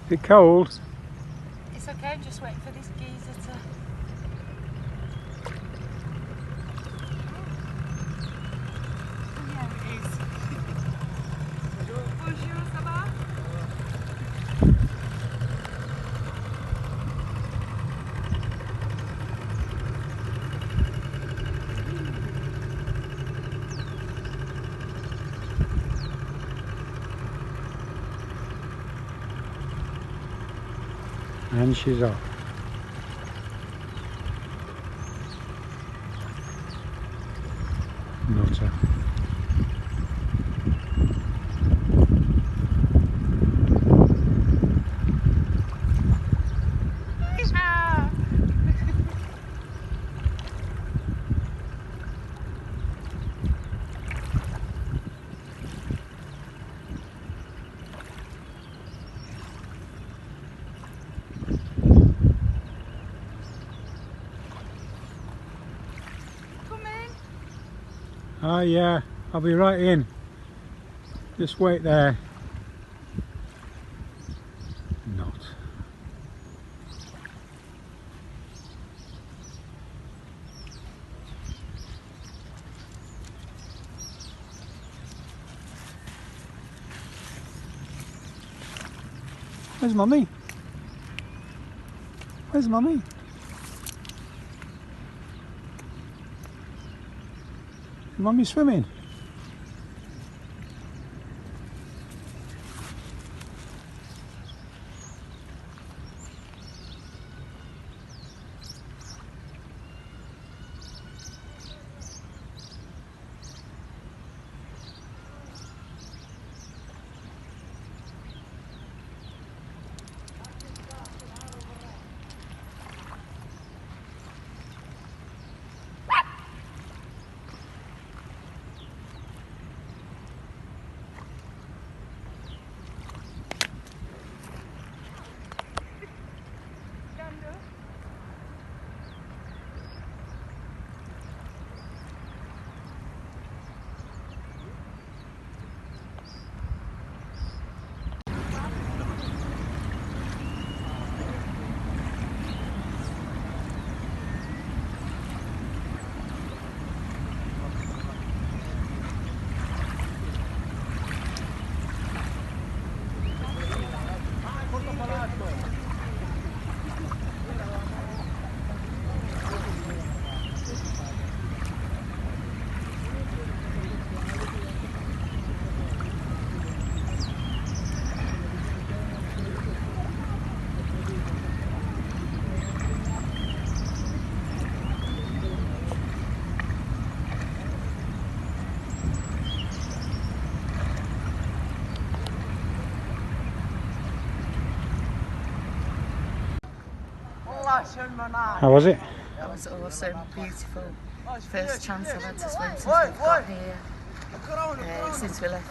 Is it cold? It's okay, just wait for this geezer to... Yeah, it is. Bonjour, ça va? And she's off. Nutter. Oh yeah, I'll be right in. Just wait there. Not. Where's Mummy? Where's Mummy? Mummy's swimming. How was it? That was awesome, beautiful. First chance I've had to swim since we've got here. Since we left,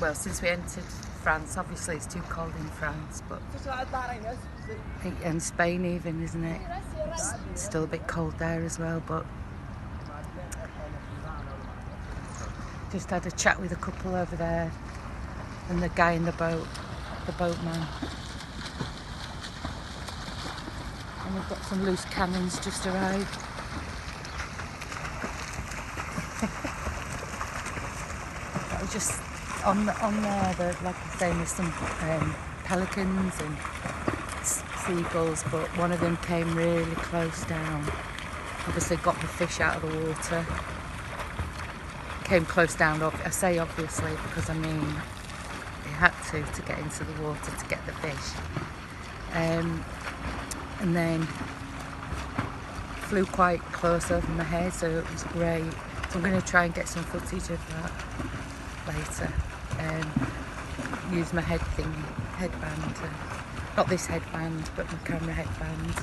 well, since we entered France. Obviously it's too cold in France, but and Spain even, isn't it? It's still a bit cold there as well, but just had a chat with a couple over there and the guy in the boat, the boatman. And we've got some loose cannons just arrived. That was just on there, like I was saying, there's some pelicans and seagulls, but one of them came really close down. Obviously got the fish out of the water. Came close down, I say obviously because I mean he had to get into the water to get the fish. And then flew quite close over my head, so it was great. So I'm going to try and get some footage of that later. Use my headband, not this headband, but my camera headband.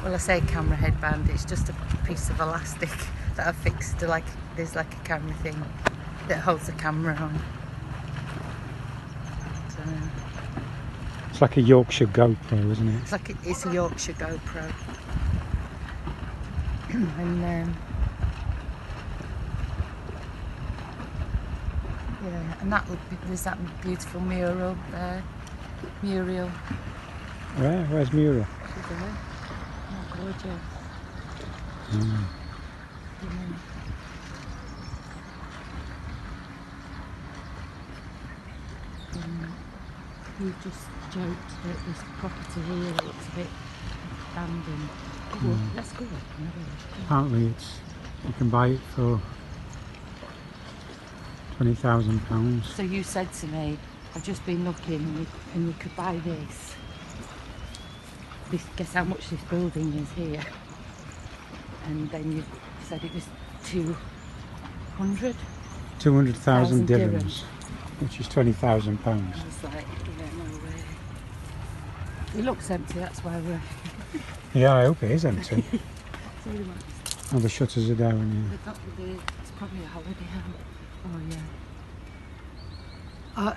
Well, I say camera headband, it's just a piece of elastic that I fixed to, like, there's like a camera thing that holds the camera on. So, it's like a Yorkshire GoPro, isn't it? It's a Yorkshire GoPro. And Yeah, and that would be, there's that beautiful mural there. Muriel. Where's Muriel? She's there. Oh, gorgeous. Mm. Yeah. We've just joked that this property here looks a bit abandoned. Oh, well, let's go up and have a look. Apparently you can buy it for £20,000. So you said to me, I've just been looking and you could buy this. Guess how much this building is here? And then you said it was 200,000 200,000 dirhams, which is £20,000. I was like, yeah, no way. It looks empty, that's why we're... Yeah, I hope it is empty. It's really nice. Oh, the shutters are down, It's probably a holiday home. Oh, yeah.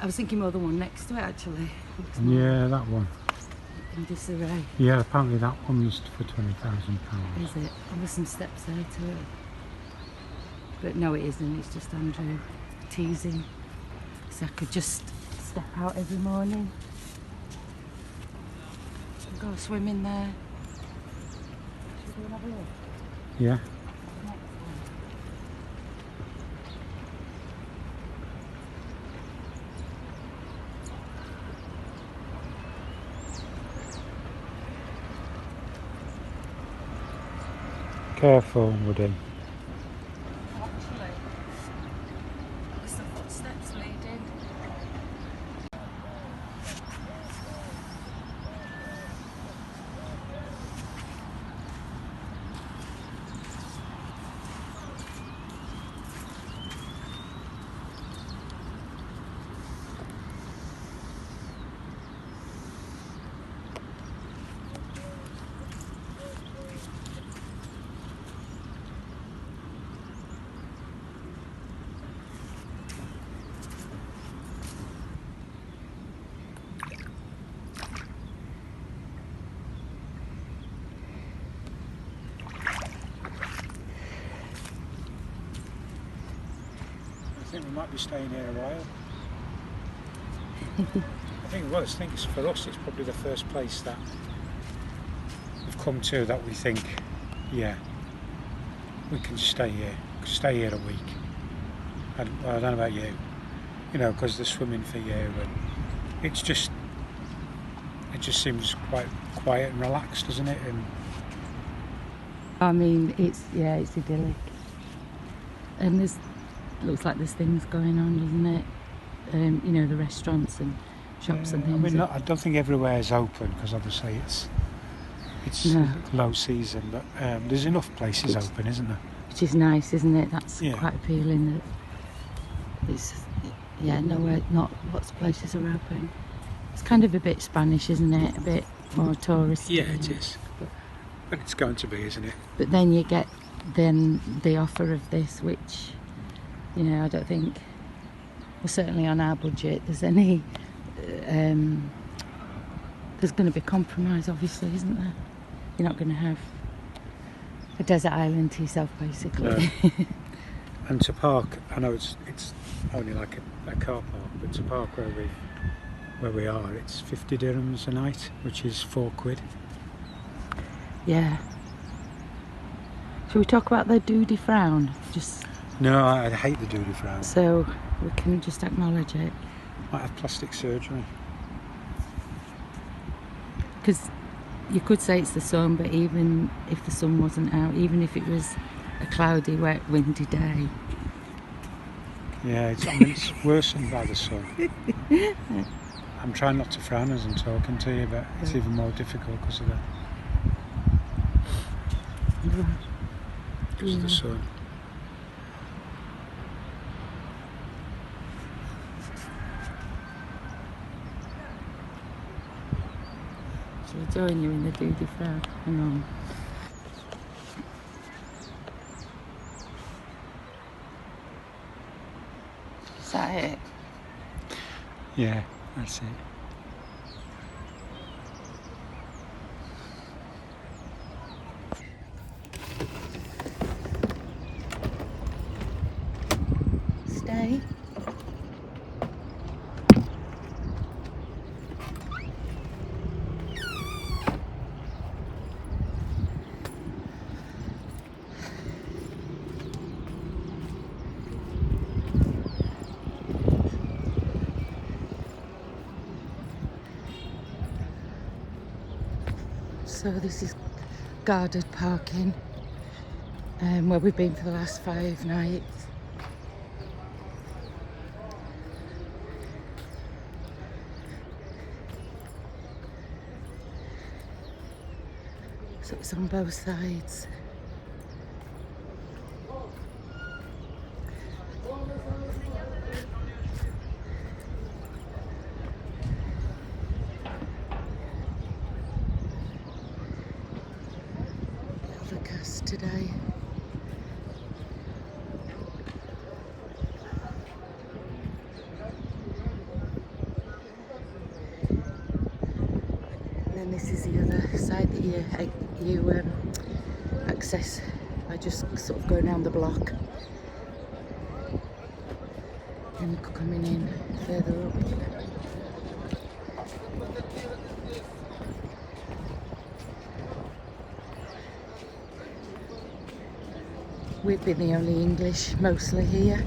I was thinking more the one next to it, actually. yeah. Yeah, that one. In disarray. Yeah, apparently that one's for £20,000. Is it? Oh, there's some steps there too. But no, it isn't. It's just Andrew teasing. So I could just step out every morning. Go swimming there. Should we go and have a look? Yeah. Careful, Woody. Actually, there's the footsteps leading. I think we might be staying here a while. I think it's for us, it's probably the first place that we've come to that we think, yeah, we can stay here a week. I don't know about you, because the swimming for you, and it just seems quite quiet and relaxed, doesn't it? And I mean, it's idyllic. And looks like there's things going on, doesn't it? The restaurants and shops and things. I mean, I don't think everywhere is open because obviously it's No. low season, but there's enough places open, isn't there? Which is nice, isn't it? That's Yeah. quite appealing. That it's nowhere, not lots of places are open. It's kind of a bit Spanish, isn't it? A bit more touristy. Yeah, it is. But it's going to be, isn't it? But then you get the offer of this, which I don't think, well, certainly on our budget, there's any. There's going to be compromise, obviously, isn't there? You're not going to have a desert island to yourself, basically. No. And to park, I know it's only like a car park, but to park where we are, it's 50 dirhams a night, which is £4. Yeah. Shall we talk about the duty frown? Just No, I hate the duty frown. so we can just acknowledge it. Might have plastic surgery. Because you could say it's the sun, but even if the sun wasn't out, even if it was a cloudy, wet, windy day. Yeah, it's worsened by the sun. I'm trying not to frown as I'm talking to you, but it's even more difficult because of the sun. Shall we join you in the duty frown? Hang on. Is that it? Yeah, that's it. Stay. So this is guarded parking, where we've been for the last 5 nights. So it's on both sides. Overcast today. And then this is the other side that you access by just sort of going down the block and coming in further up. We've been the only English mostly here.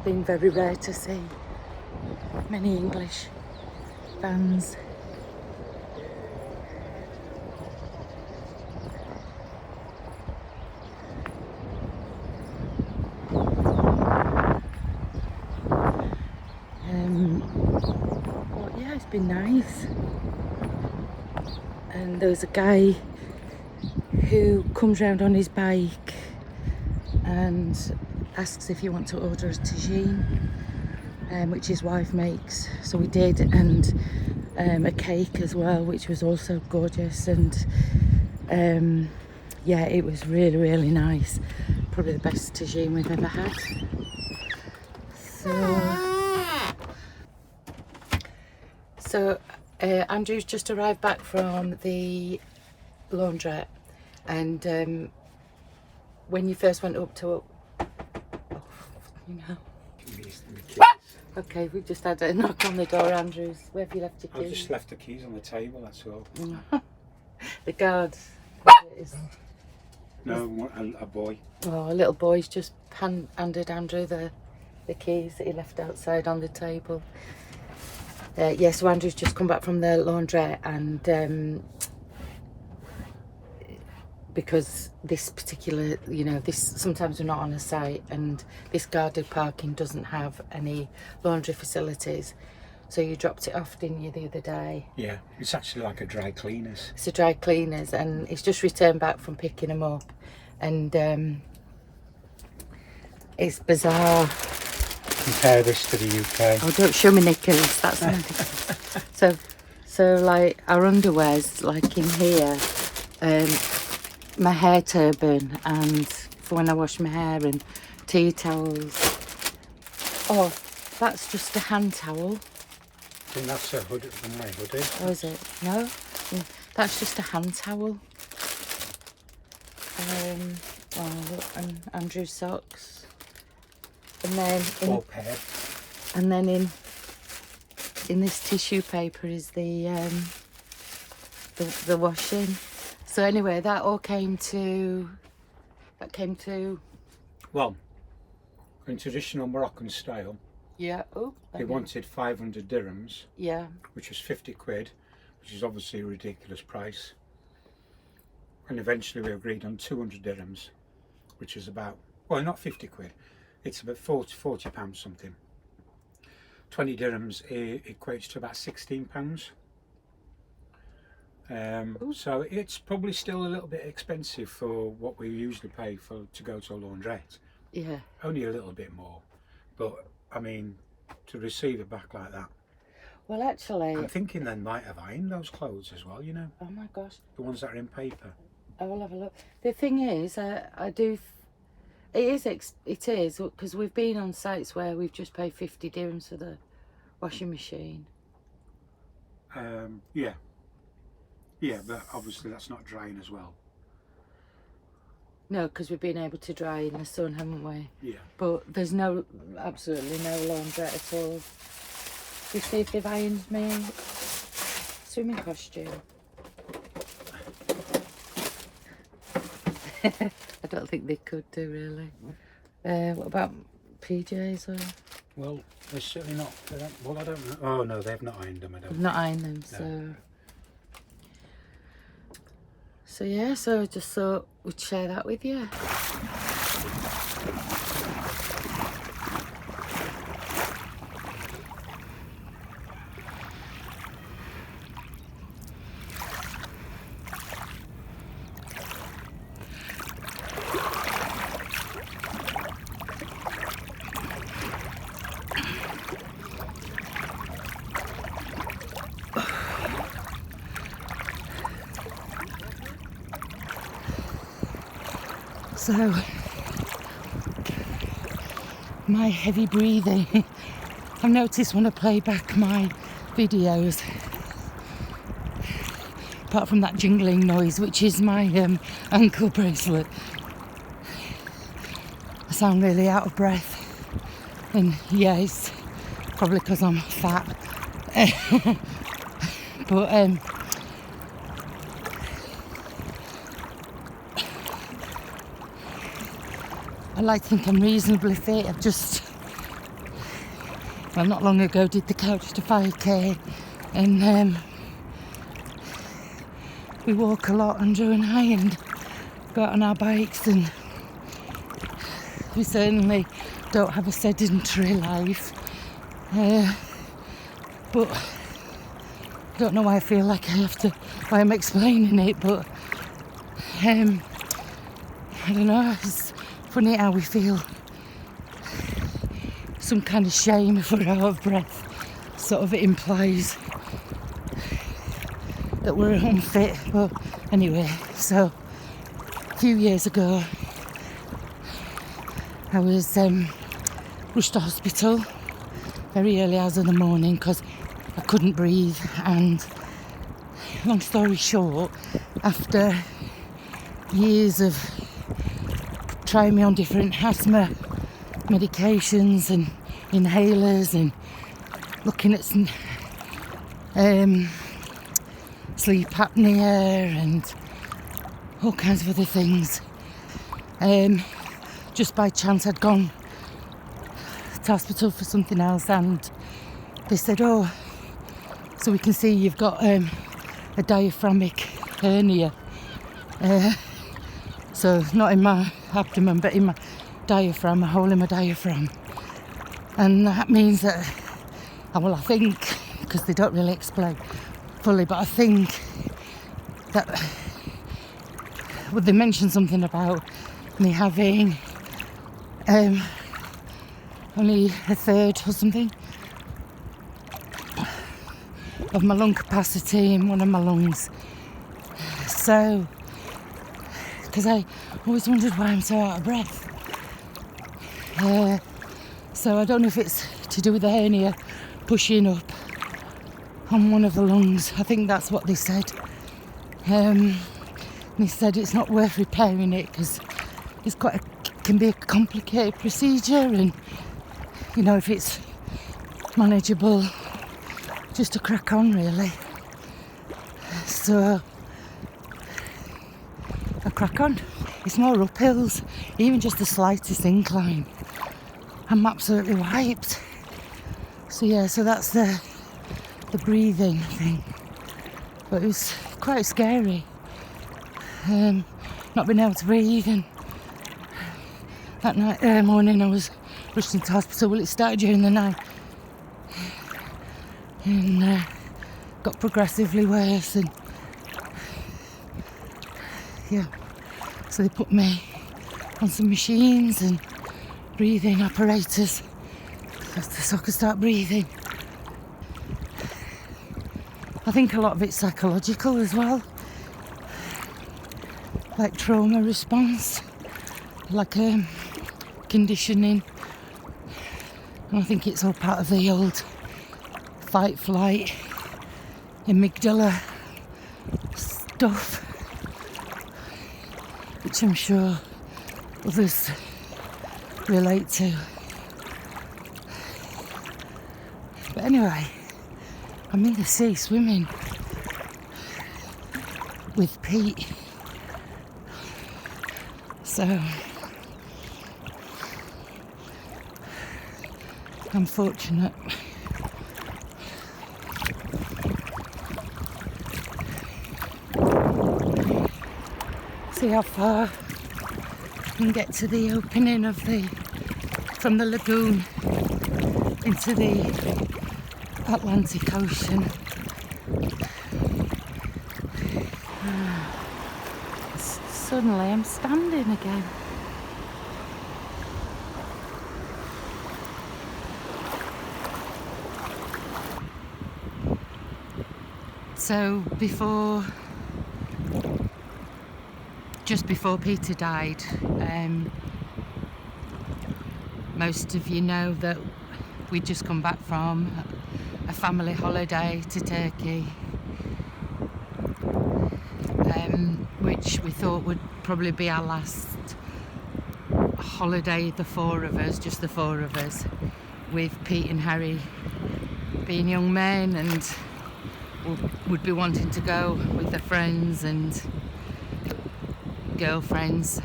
Been very rare to see many English fans. But yeah, it's been nice. And there was a guy who comes round on his bike and asks if you want to order a tagine, which his wife makes. So we did, and a cake as well, which was also gorgeous. And yeah, it was really, really nice. Probably the best tagine we've ever had. So Andrew's just arrived back from the laundrette, and when you first went up to okay, we've just had a knock on the door. Andrews, where have you left your keys? I've just left the keys on the table, that's all. The guard is... No, a boy. Oh, a little boy's just handed Andrew the keys that he left outside on the table. Yes, so Andrew's just come back from the laundrette, and because this particular, sometimes we're not on a site, and this guarded parking doesn't have any laundry facilities. So you dropped it off, didn't you, the other day? Yeah, it's actually like a dry cleaners. It's a dry cleaners, and it's just returned back from picking them up, and it's bizarre. Compare this to the UK. Oh, don't show me knickers. That's not so like our underwear's like in here, my hair turban, and for when I wash my hair, and tea towels. Oh, that's just a hand towel. I think that's a hoodie from my hoodie. Oh, is it? No, that's just a hand towel. Oh, look, and Andrew's socks. And then in this tissue paper is the washing. So anyway, that came to well, in traditional Moroccan style. Yeah. Oh. They wanted 500 dirhams. Yeah. Which was 50 quid, which is obviously a ridiculous price. And eventually we agreed on 200 dirhams, which is about, well, not 50 quid. It's about 40 pounds something. 20 dirhams equates to about 16 pounds. So it's probably still a little bit expensive for what we usually pay to go to a laundrette. Yeah. Only a little bit more, but I mean, to receive it back like that. Well, actually, I'm thinking they might have ironed those clothes as well. You know. Oh my gosh. The ones that are in paper. I will have a look. The thing is, I do. It is because we've been on sites where we've just paid 50 dirhams for the washing machine. Yeah, but obviously that's not drying as well. No, because we've been able to dry in the sun, haven't we? Yeah. But there's absolutely no laundrette at all. You see if they've ironed me swimming costume. I don't think they could do, really. What about PJs or Well, they're certainly not. Well, I don't know. Oh no, they've not ironed them. I don't. I've not ironed them, No. so yeah. So I just thought we'd share that with you. So, my heavy breathing, I've noticed when I play back my videos, apart from that jingling noise, which is my ankle bracelet, I sound really out of breath. And yeah, it's probably because I'm fat. But I like to think I'm reasonably fit. Well, not long ago did the Couch to 5k, and we walk a lot, Andrew and I, and go out on our bikes, and we certainly don't have a sedentary life. But I don't know why I feel like why I'm explaining it, but I don't know, it's funny how we feel some kind of shame if we're out of breath. Sort of it implies that we're unfit. But anyway, so a few years ago I was rushed to hospital very early hours of the morning because I couldn't breathe, and long story short, after years of trying me on different asthma medications and inhalers and looking at some sleep apnea and all kinds of other things, just by chance I'd gone to hospital for something else, and they said, oh, so we can see you've got a diaphragmic hernia, so not in my abdomen but in my diaphragm, a hole in my diaphragm. And that means that, well, I think, because they don't really explain fully, but I think that, well, they mentioned something about me having only a third or something of my lung capacity in one of my lungs. So, because I always wondered why I'm so out of breath. So I don't know if it's to do with the hernia pushing up on one of the lungs. I think that's what they said. They said it's not worth repairing it because it's can be a complicated procedure, and you know, if it's manageable, just to crack on really. So I crack on. It's more uphills, even just the slightest incline, I'm absolutely wiped. So yeah, so that's the breathing thing. But it was quite scary, not being able to breathe. And that morning I was rushed into hospital. Well, it started during the night and got progressively worse, and yeah, so they put me on some machines and breathing apparatus so I could start breathing. I think a lot of it's psychological as well, like trauma response, like conditioning, and I think it's all part of the old fight, flight, amygdala stuff, which I'm sure others relate to. But anyway, I'm in the sea swimming with Pete. So unfortunate. See how far I can get to the opening of from the lagoon into the Atlantic Ocean. Suddenly I'm standing again. So just before Peter died, most of you know that we'd just come back from a family holiday to Turkey, which we thought would probably be our last holiday, the four of us, just the four of us, with Pete and Harry being young men and would be wanting to go with their friends and girlfriends.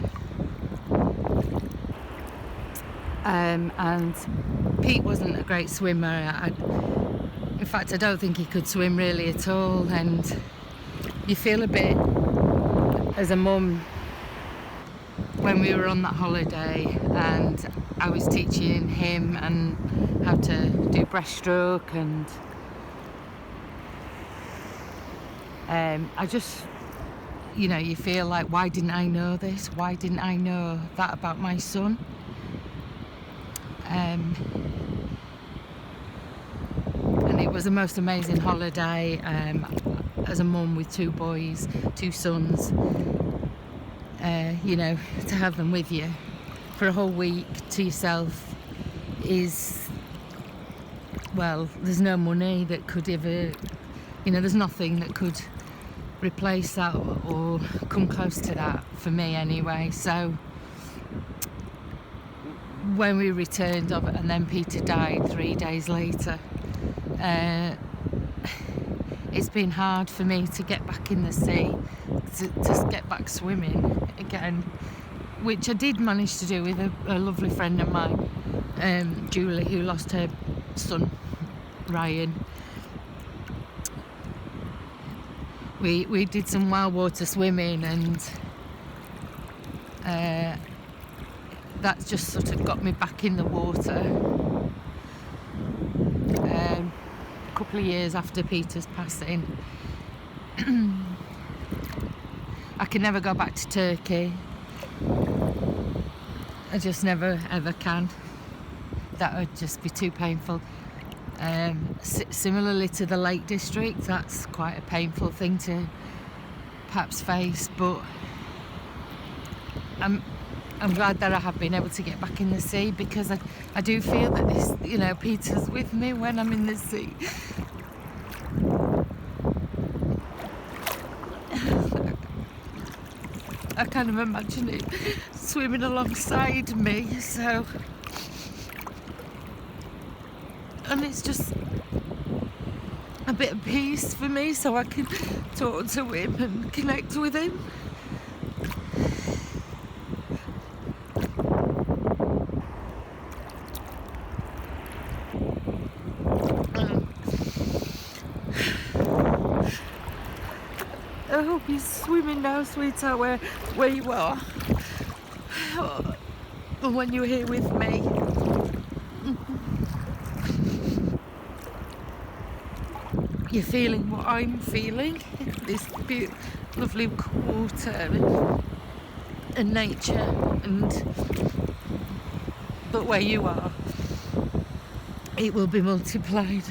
And Pete wasn't a great swimmer. In fact, I don't think he could swim really at all, and you feel a bit as a mum when we were on that holiday and I was teaching him and how to do breaststroke, and I just, you feel like, why didn't I know this? Why didn't I know that about my son? And it was the most amazing holiday. As a mum with two boys, two sons, to have them with you for a whole week to yourself is, well, there's no money that could ever, there's nothing that could replace that or come close to that for me anyway. So when we returned of it, and then Peter died 3 days later, it's been hard for me to get back in the sea, to get back swimming again, which I did manage to do with a lovely friend of mine, Julie, who lost her son Ryan. We did some wild water swimming, and that just sort of got me back in the water. A couple of years after Peter's passing. I can never go back to Turkey. I just never ever can. That would just be too painful. Similarly to the Lake District, that's quite a painful thing to perhaps face, but I'm glad that I have been able to get back in the sea, because I do feel that this, Peter's with me when I'm in the sea. I kind of imagine it swimming alongside me, so, and it's just a bit of peace for me, so I can talk to him and connect with him. I hope he's swimming now, sweetheart, where you are. And when you're here with me. You're feeling what I'm feeling. This lovely water and nature, but where you are, it will be multiplied.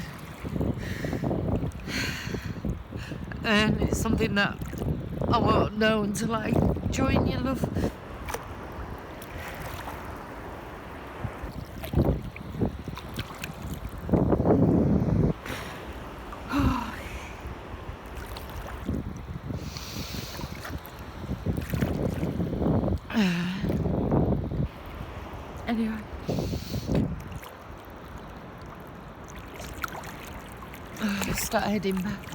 And it's something that I won't know until I join you, love. Anyway. Start heading back.